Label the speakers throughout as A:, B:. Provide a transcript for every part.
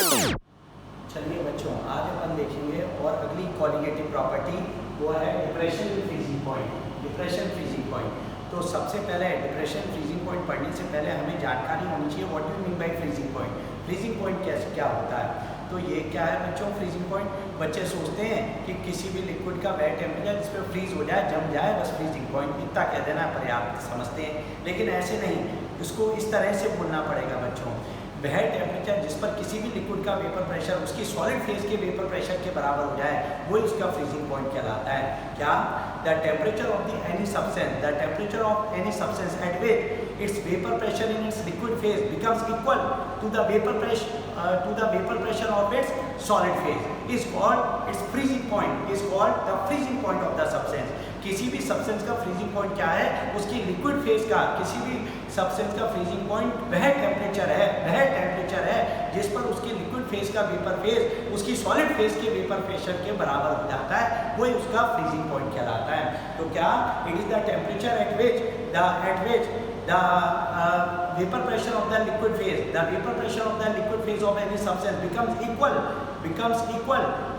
A: चलिए बच्चों, आज अपन देखेंगे और अगली कॉलिगेटिव प्रॉपर्टी वो है depression freezing point. Depression freezing point, तो सबसे पहले डिप्रेशन फ्रीजिंग पॉइंट पढ़ने से पहले हमें जानकारी होनी चाहिए what do mean by freezing point. Freezing point कैसे क्या होता है, तो ये क्या है बच्चों फ्रीजिंग पॉइंट। बच्चे सोचते हैं कि किसी भी लिक्विड का वह टेम्परेचर जिस पर फ्रीज हो जाए, जम जाए, बस फ्रीजिंग पॉइंट इतना कह देना पर्याप्त समझते हैं, लेकिन ऐसे नहीं, इसको इस तरह से बोलना पड़ेगा बच्चों। वह टेम्परेचर जिस पर किसी भी लिक्विड का वेपर प्रेशर उसकी सॉलिड फेज के वेपर प्रेशर के बराबर हो जाए, वो उसका फ्रीजिंग पॉइंट कहलाता है। क्या? The temperature of the any substance, the temperature of any substance at which its vapour pressure in its liquid phase becomes equal to the vapour pressure of its solid phase is called its freezing point, is called the freezing point of the substance. किसी भी substance का freezing point क्या है, उसकी liquid phase का किसी भी substance का फ्रीजिंग पॉइंट वह टेम्परेचर है जिस पर उसकी लिक्विड फेज का वेपर फेज उसकी सॉलिड फेज के वेपर प्रेशर के बराबर हो जाता है, वो उसका फ्रीजिंग पॉइंट कहलाता है। तो क्या? It is the temperature at which the vapor pressure of the liquid phase, the vapor pressure of the liquid phase of any substance becomes equal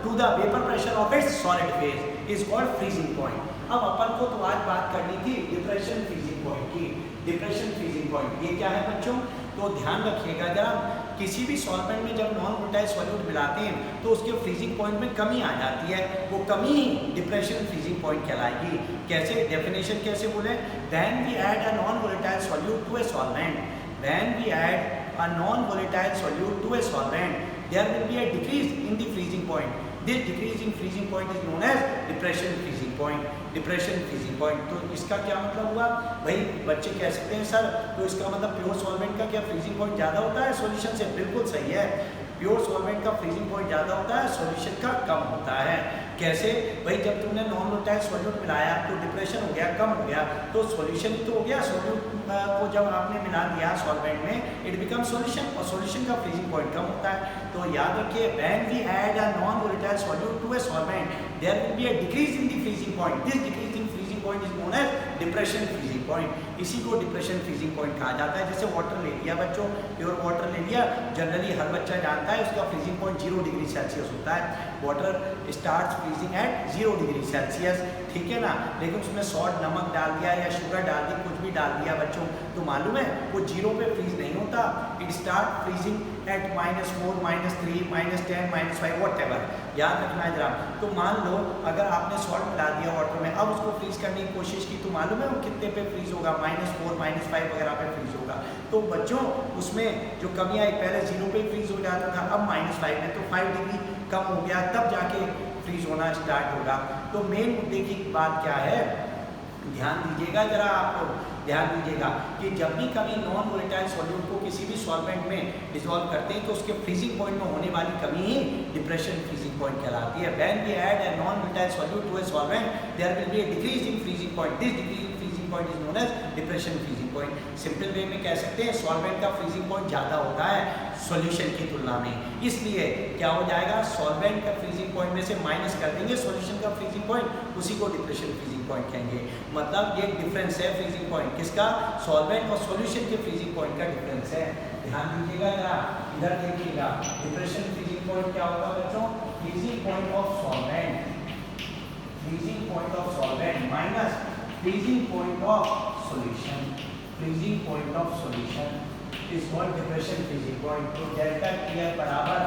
A: to the vapor pressure of its solid phase is called freezing point। अब अपन को तो आज बात करनी थी depression freezing point की। Depression freezing point ये क्या है बच्चों, तो ध्यान रखिएगा जरा, किसी भी सॉल्वेंट में जब नॉन वोलेटाइल सॉल्यूट मिलाते हैं तो उसके फ्रीजिंग पॉइंट में कमी आ जाती है, वो कमी ही डिप्रेशन फ्रीजिंग पॉइंट कहलाएगी। कैसे? डेफिनेशन कैसे बोले? When we add a non volatile solute to a solvent, when we add a non volatile solute to a solvent there will be a decrease in the freezing point, this decrease in freezing point is known as depression freezing point। Depression freezing point, तो इसका क्या मतलब हुआ भाई? बच्चे कह सकते हैं सर तो इसका मतलब प्योर सॉल्वेंट का क्या फ्रीजिंग पॉइंट ज़्यादा होता है सॉल्यूशन से? बिल्कुल सही है, प्योर सॉल्वेंट का फ्रीजिंग पॉइंट ज़्यादा होता है, सॉल्यूशन का कम होता है। कैसे भाई? जब तुमने नॉन वोलेटाइल सॉल्यूट मिलाया तो डिप्रेशन हो गया, कम हो गया, तो सॉल्यूशन तो हो गया, सॉल्यूट को जब आपने मिला दिया सॉल्वेंट में इट बिकम सॉल्यूशन, और सॉल्यूशन का फ्रीजिंग पॉइंट कम होता है। तो याद रखिए when we add a non volatile solute to a solvent there will be a decrease in the freezing point, this decrease in freezing point is known as depression freezing point. इसी को depression freezing point कहा जाता है। जैसे water ले लिया बच्चों, pure water ले लिया, जनरली हर बच्चा जानता है उसका फ्रीजिंग पॉइंट 0 डिग्री सेल्सियस होता है। Water starts freezing at 0 degree Celsius, ठीक है ना, लेकिन उसमें सॉल्ट नमक डाल दिया या शुगर डाल दी, कुछ भी डाल दिया बच्चों, तो मालूम है वो 0 पे फ्रीज नहीं होता, it start freezing at -4 -3 -10 -5 whatever. याद रखना है जरा। तो मान लो अगर आपने सॉल्ट मिला दिया वाटर में, अब उसको फ्रीज करने की कोशिश की, तो मालूम है वो कितने पे फ्रीज होगा? -4 -5 वगैरह पे फ्रीज होगा। तो बच्चों उसमें जो कमी आई, पहले 0 पे फ्रीज हो जाता था, अब -5 में, तो 5 डिग्री कम हो गया, तब जाके फ्रीज होना स्टार्ट होगा। तो मेन मुद्दे की बात क्या है, ध्यान दीजिएगा जरा, आप लोग ध्यान दीजिएगा कि जब भी कभी नॉन वोलेटाइल सॉल्यूट को किसी भी सॉल्वेंट में डिसॉल्व करते हैं तो उसके फ्रीजिंग पॉइंट में होने वाली कमी ही डिप्रेशन फ्रीजिंग पॉइंट कहलाती है। When we add a non volatile solute to a solvent there will be a decrease in freezing point, this decrease in freezing point is known as depression freezing point. Simple way में कह सकते हैं solvent का freezing point ज़्यादा होता है solution की तुलना में, इसलिए क्या हो जाएगा, सॉल्वेंट का फ्रीजिंग पॉइंट में से माइनस कर देंगे सॉल्यूशन का फ्रीजिंग पॉइंट, उसी को डिप्रेशन फ्रीजिंग पॉइंट कहेंगे। मतलब ये डिफरेंस है फ्रीजिंग पॉइंट किसका? सॉल्वेंट और सॉल्यूशन के फ्रीजिंग पॉइंट का डिफरेंस है। ध्यान दीजिएगा जरा, इधर देखिएगा, डिप्रेशन फ्रीजिंग पॉइंट क्या होगा बच्चों? Freezing point of solvent, freezing point of solvent minus freezing point of solution, freezing point of solution is called depression freezing point. तो डेल्टा टी बराबर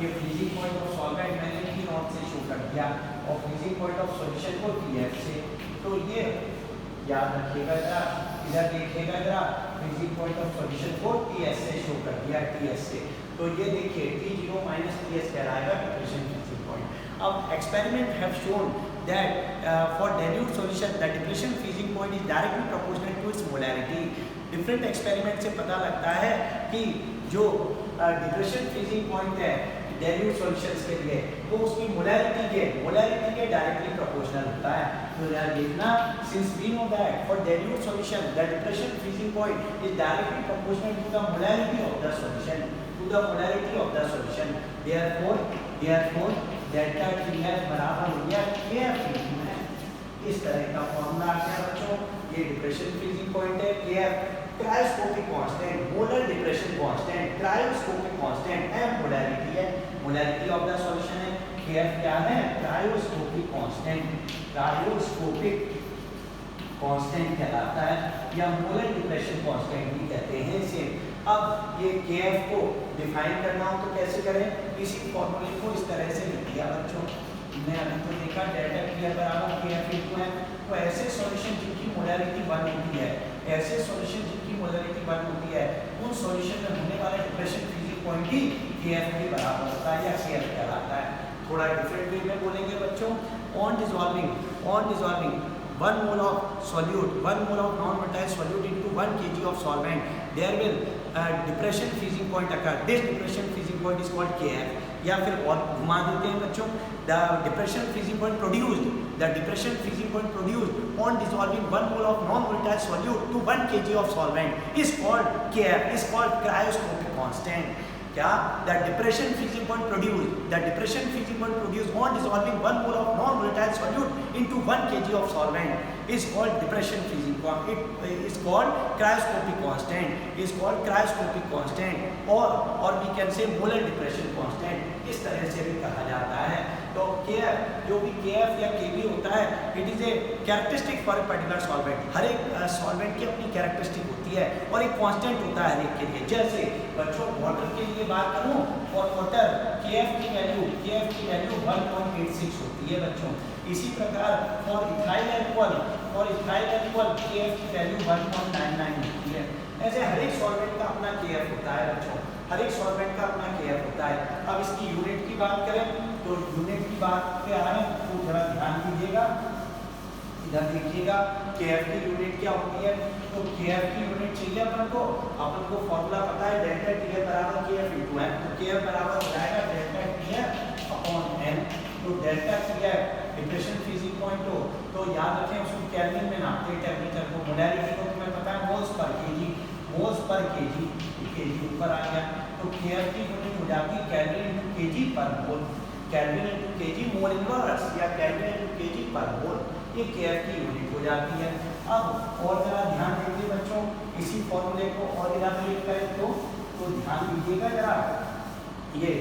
A: ये फ्रीजिंग पॉइंट ऑफ सॉल्वेंट मैंने T not से show कर दिया और freezing point of solution को TF से। तो ये याद रखिएगा जरा, इधर देखिएगा जरा, फ्रीजिंग पॉइंट ऑफ सॉल्यूशन को TS से शो कर दिया, TS से। तो ये देखिए T0 माइनस TS कहलाएगा डिप्रेशन फ्रीजिंग पॉइंट। अब experiment have shown that for dilute solution the depression freezing point is directly proportional to its molarity। Different experiment से पता लगता है कि जो डिप्रेशन फ्रीजिंग पॉइंट है dilute सॉल्यूशंस के लिए वो उसकी मोलैरिटी के डायरेक्टली प्रोपोर्शनल होता है। तो यार देखना, since we know that for dilute solution the depression freezing point is directly proportional to the molarity of the solution, to the molarity of the solution, therefore delta TF बराबर हो गया KF। इस तरह का फॉर्मूला आ गया बच्चों। ये depression freezing point है KF, cryoscopic constant, molar depression constant, cryoscopic constant M molarity है, मोलैरिटी ऑफ द सॉल्यूशन है KF क्या है, क्रायोस्कोपिक कांस्टेंट, क्रायोस्कोपिक कांस्टेंट कहलाता है या मोलर डिप्रेशन कांस्टेंट भी कहते हैं इसे। अब ये KF को डिफाइन करना हो तो कैसे करें, इसी फॉर्मूले को इस तरह से लिख दिया बच्चों, हमने अभी तो देखा डेल्टा KF बराबर KF इक्वल है, तो ऐसे सॉल्यूशन जिनकी मोलैरिटी 1 होती है, ऐसे सॉल्यूशन जिनकी मोलैरिटी 1 होती है, उन सॉल्यूशन में होने वाला डिप्रेशन फ्रीजिंग पॉइंट ही KF के बराबर होता है या KF कहलाता है। थोड़ा डिफरेंट वे में बोलेंगे बच्चों, on dissolving 1 mole of solute, 1 mole of non-volatile solute into 1 kg of solvent, there will depression freezing point occur. This depression freezing point is called KF. या फिर और घुमा देते हैं बच्चों, the depression freezing point produced on dissolving 1 mole of non-volatile solute to 1 kg of solvent is called KF, is called cryoscopic constant. क्या the depression freezing point produced on dissolving 1 mole of non-volatile solute into 1 kg of solvent is called depression freezing point. It is called cryoscopic constant or we can say molar depression constant, इस तरह से भी कहा जाता है। तो KF जो भी KF या KB होता है, it is a characteristic for a particular solvent, हर एक सॉल्वेंट की अपनी कैरेक्टरिस्टिक होती है और एक कांस्टेंट होता है हर एक के लिए। जैसे बच्चों वाटर के लिए बात करूं, और वाटर KF की वैल्यू 1.86 होती है बच्चों। इसी प्रकार फॉर इथाइल अल्कोहल KF की वैल्यू 1.99 होती है। ऐसे हर एक सॉल्वेंट का अपना KF होता है बच्चों, हर एक सॉल्वेंट का अपना KF होता है। अब इसकी यूनिट की बात करें तो यूनिट की बात पे आए तो जरा ध्यान दीजिएगा, इधर देखिएगा KF की यूनिट क्या होती है। तो KF की यूनिट चाहिए अपन को फॉर्मूला पता है, डेल्टा TF बराबर KF इनटू m, तो KF बराबर हो जाएगा डेल्टा TF अपॉन m। तो delta TF depression freezing point हो तो याद रखें उसको केल्विन में नापते हैं टेम्परेचर को, मोलैरिटी को तुम्हें पता है मोल्स पर केजी ऊपर आ गया, तो KF की यूनिट हो जाती है kelvin into KG per mole, kelvin into KG mole inverse या kelvin into KG per mole, ये KF की यूनिट हो जाती है। अब और जरा ध्यान दीजिए बच्चों, इसी फॉर्मूले को और इलाबोरेट करें तो ध्यान दीजिएगा जरा, ये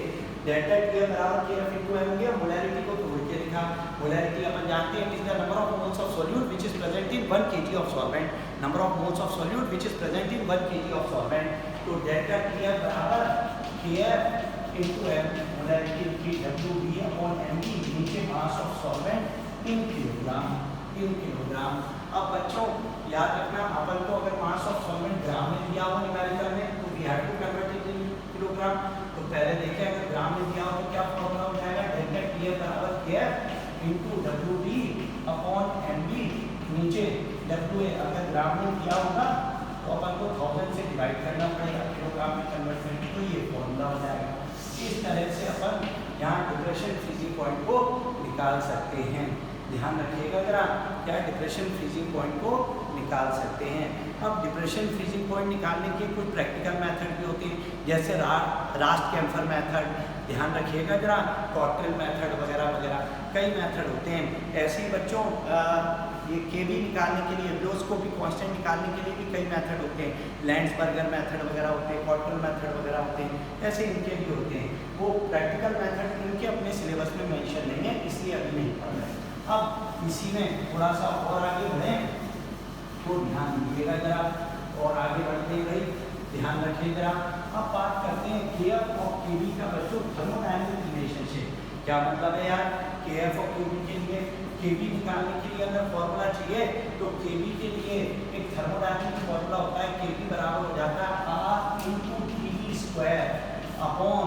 A: डेल्टा TF बराबर KF इनटू m हो गया, मोलैरिटी को तोड़ के लिखा। मोलैरिटी अपन जानते हैं it is the number of moles of solute which is present in 1 kg of solvent, number of moles of solute which is present in 1 kg of solvent. तो delta TF बराबर KF into m, molarity की WB upon mg, नीचे mass of solvent in kilogram. अब बच्चों याद रखना, अपन को अगर मास ऑफ सॉल्वेंट ग्राम में दिया हो न्यूमेरिकल में तो we have to convert it in kilogram. तो पहले देखें अगर ग्राम में दिया हो तो क्या फॉर्मूला हो जाएगा, डेल्टा TF बराबर KF into WB upon mg, नीचे WA अगर ग्राम में दिया होगा तो अपन को 1000 से डिवाइड करना पड़ेगा, किलोग्राम में कन्वर्ट करने, तो ये फॉर्मूला हो जाएगा। इस तरह से अपन यहाँ डिप्रेशन फ्रीजिंग पॉइंट को निकाल सकते हैं। ध्यान रखिएगा जरा, क्या डिप्रेशन फ्रीजिंग पॉइंट को निकाल सकते हैं। अब डिप्रेशन फ्रीजिंग पॉइंट निकालने के कुछ प्रैक्टिकल मेथड भी होते हैं, जैसे रास्ट कैम्फर मेथड, ध्यान रखिएगा जरा, कॉकटेल मेथड वगैरह कई मेथड होते हैं। ऐसे ही बच्चों ये KB निकालने के लिए, ब्लोस्कोपिक कांस्टेंट निकालने के लिए भी कई मेथड होते हैं, लैंड्सबर्गर मेथड वगैरह होते हैं, कॉकटेल मेथड वगैरह होते हैं, ऐसे इनके भी होते हैं। वो प्रैक्टिकल मेथड इनके अपने सिलेबस में मेंशन नहीं है, इसलिए अभी नहीं पढ़ रहे। अब इसी में थोड़ा सा और आगे बढ़ें तो ध्यान दीजिएगा जरा, और आगे बढ़ते ही भाई ध्यान रखिए जरा। अब बात करते हैं KF और KB का बच्चों थर्मोडायनामिक रिलेशनशिप। क्या मतलब है यार, KF और KB के लिए KB निकालने के लिए अगर फॉर्मूला चाहिए तो KB के लिए एक थर्मोडायनामिक फॉर्मूला होता है, KB बराबर हो जाता है R into TB square upon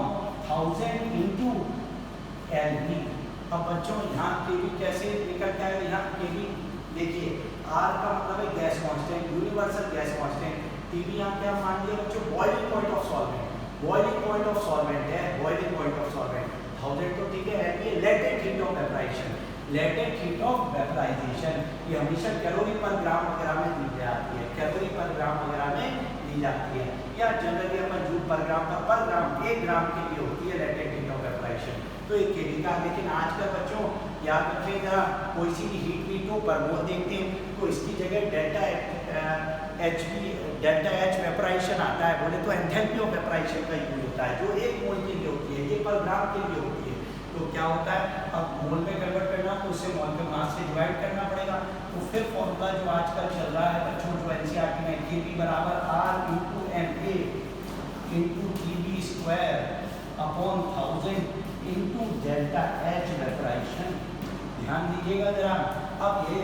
A: 1000 into LB। अब बच्चों यहाँ KB कैसे निकल के आएगा, यहाँ KB देखिए R का मतलब है gas constant, universal gas constant. TB यहाँ क्या मान लिया बच्चों, boiling point of solvent, boiling point of solvent है, बॉइलिंग पॉइंट ऑफ सॉल्वेंट 1000 तो ठीक है। LB latent heat of vaporisation, latent heat of vaporisation ये हमेशा कैलोरी पर ग्राम वगैरह में दी जाती है, कैलोरी पर ग्राम वगैरह में दी जाती है, या जनरली अपन जूल पर ग्राम 1 ग्राम के लिए होती है लेटेंट हीट ऑफ वेपराइजेशन। तो एक KB का, लेकिन आजकल बच्चों याद रखिएगा कोई सी भी हीट हो पर मोल देखते हैं तो इसकी जगह डेल्टा एच वेपराइजेशन आता है, बोले तो एंथैल्पी ऑफ वेपराइजेशन का यूज होता है, जो एक मोल के लिए होती है, ये पर ग्राम के लिए होती है। तो क्या होता है, अब मोल में कन्वर्ट करना तो उसे मोल के मास से डिवाइड करना पड़ेगा। तो फिर फॉर्मूला जो आजकल चल रहा है बच्चों, जो एनसीईआरटी में Kb बराबर R into MA into Kb square upon 1000 into delta H vaporisation. ध्यान दीजिएगा जरा, अब ये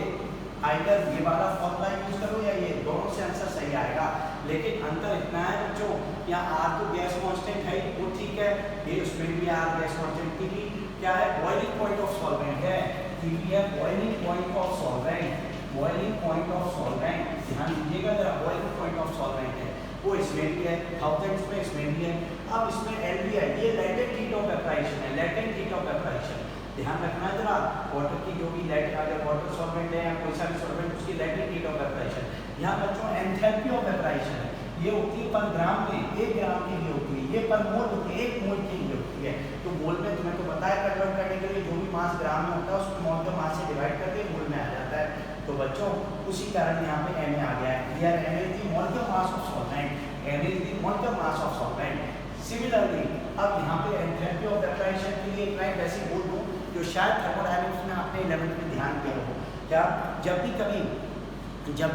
A: आइडर ये वाला फॉर्मूला यूज करो या ये, दोनों से आंसर सही आएगा। लेकिन अंतर इतना है बच्चों, यहाँ R तो गैस कांस्टेंट है, वो ठीक है, ये उसमें भी R गैस कांस्टेंट की क्या है, बॉइलिंग पॉइंट ऑफ सॉल्वेंट है, Tb है boiling point of solvent, boiling point of solvent. ध्यान दीजिएगा जरा, बॉइलिंग पॉइंट ऑफ सॉल्वेंट है, वो इसमें भी है, 1000 में इसमें भी है। अब इसमें L भी है, ये लेटेंट हीट ऑफ वेपराइजेशन है, लेटेंट हीट ऑफ वेपराइजेशन। ध्यान रखना है जरा, वाटर की जो भी लेटेंट, अगर वाटर सॉल्वेंट है या कोई सा भी सॉल्वेंट, उसकी लेटेंट हीट ऑफ वेपराइजेशन। यहाँ बच्चों एंथैल्पी ऑफ वेपराइजेशन है, ये होती है पर ग्राम में, 1 ग्राम के लिए होती है, ये पर मोल होती है, 1 मोल के लिए होती है। तो मोल में तुम्हें तो बताया कन्वर्ट करने के लिए जो भी मास ग्राम में होता है उसको मोल के मास से डिवाइड करके मोल में आ जाता है। तो बच्चों उसी कारण यहाँ पे Ma आ गया है। Here Ma is the molecular mass of solvent, Ma is the molecular mass of solvent। Similarly अब यहाँ पे एंथैल्पी ऑफ वेपराइजेशन के लिए मैं वैसे बोल दूँ जो शायद थर्मोडायनामिक्स में आपने 11th में ध्यान दिया हो, क्या जब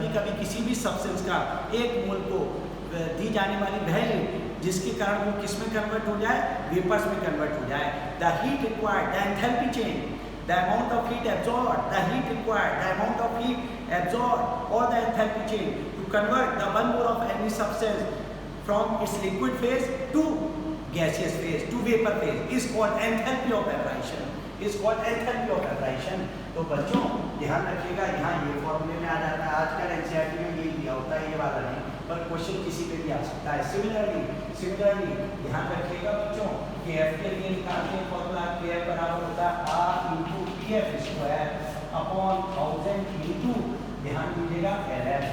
A: भी कभी किसी भी सब्सटेंस का 1 मोल को दी जाने वाली वैल्यू जिसके कारण वो किस में कन्वर्ट हो जाए, वेपर्स में कन्वर्ट हो जाए, the heat required, the enthalpy change, the amount of heat absorbed, the heat required, the amount of heat absorbed or the enthalpy change to convert the 1 mole of any substance from its liquid phase to gaseous phase to vapor phase is called enthalpy of evaporation, is called enthalpy of evaporation। तो बच्चों ध्यान रखिएगा, यहाँ ये फॉर्मूले में आ जाता है, आजकल एनसीईआरटी में ये दिया होता है, ये वाला नहीं, पर क्वेश्चन किसी पे भी आ सकता है। सिमिलरली ध्यान रखिएगा बच्चों कि F के लिए निकालते हैं फॉर्मूला, Kf बराबर होता है R into Pf square upon 1000 into, ध्यान दीजिएगा, Lf।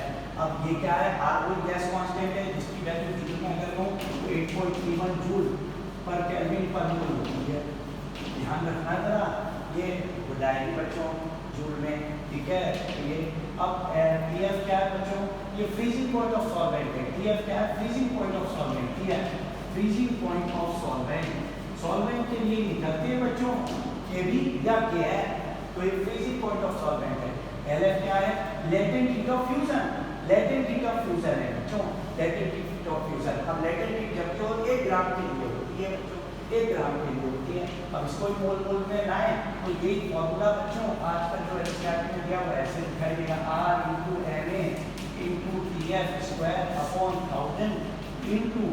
A: अब ये क्या है, R कोई गैस कांस्टेंट है जिसकी वैल्यू जूल में अगर कहूँ तो 8.31 जूल पर केल्विन पर मोल होती है। ध्यान रखना जरा, ये बताएंगे बच्चों जूल में, ठीक है। ये अब Tf क्या है बच्चों, ये फ्रीजिंग पॉइंट ऑफ सॉल्वेंट है, Tf क्या है, फ्रीजिंग पॉइंट ऑफ सॉल्वेंट, ठीक है, freezing point of solvent. Solvent के लिए निकलते हैं बच्चों Kb या K है, तो ये फ्रीजिंग पॉइंट ऑफ सॉल्वेंट है। Lf क्या है, latent heat of fusion, latent heat of fusion है बच्चों, लेटेंट हीट ऑफ फ्यूजन। अब लेटेंट हीट जब तो 1 ग्राम के लिए होती है बच्चों, 1 ग्राम के लिए होती है। अब इसको मोल में लाए तो यही फॉर्मूला बच्चों आजकल जो एनसीईआरटी में दिया हुआ है ऐसे दिखाई देगा, R into Ma into Tf square upon 1000 into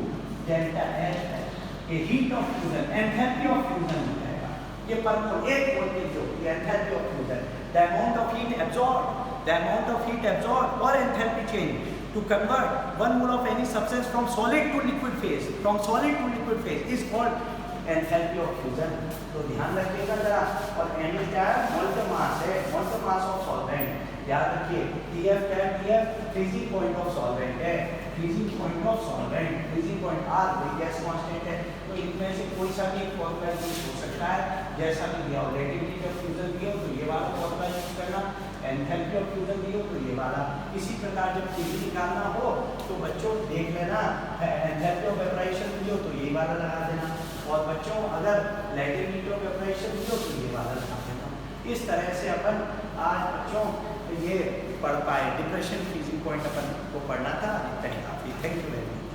A: delta H है, ये heat of fusion, enthalpy of fusion हो जाएगा। ये पर मोल 1 मोल के जो enthalpy of fusion, the amount of heat absorbed, the amount of heat absorbed or enthalpy change to convert 1 mole of any substance from solid to liquid phase, from solid to liquid phase is called enthalpy of fusion। तो ध्यान रखिएगा जरा। और Na क्या है, molar mass है, molar mass of solvent. याद रखिए Tf क्या है, Tf freezing point of solvent है, freezing point of solvent, freezing point R वही गैस कांस्टेंट है। तो इनमें से कोई सा भी एक फॉर्मूला यूज हो सकता है, जैसा भी दिया हो, लेटेंट हीट ऑफ फ्यूजन दिया हो तो ये वाला फॉर्मूला यूज करना, एंथैल्पी ऑफ फ्यूजन दिया हो तो ये वाला। इसी प्रकार जब Kb निकालना हो तो बच्चों देख लेना, एंथैल्पी ऑफ वेपराइजेशन दिया हो तो ये वाला लगा देना, और बच्चों अगर लेटेंट हीट ऑफ वेपराइजेशन दिया हो तो ये वाला लगा देना। इस तरह से अपन आज बच्चों ये पढ़ पाए, डिप्रेशन फ्रीजिंग पॉइंट अपन को पढ़ना था। Thank you very much.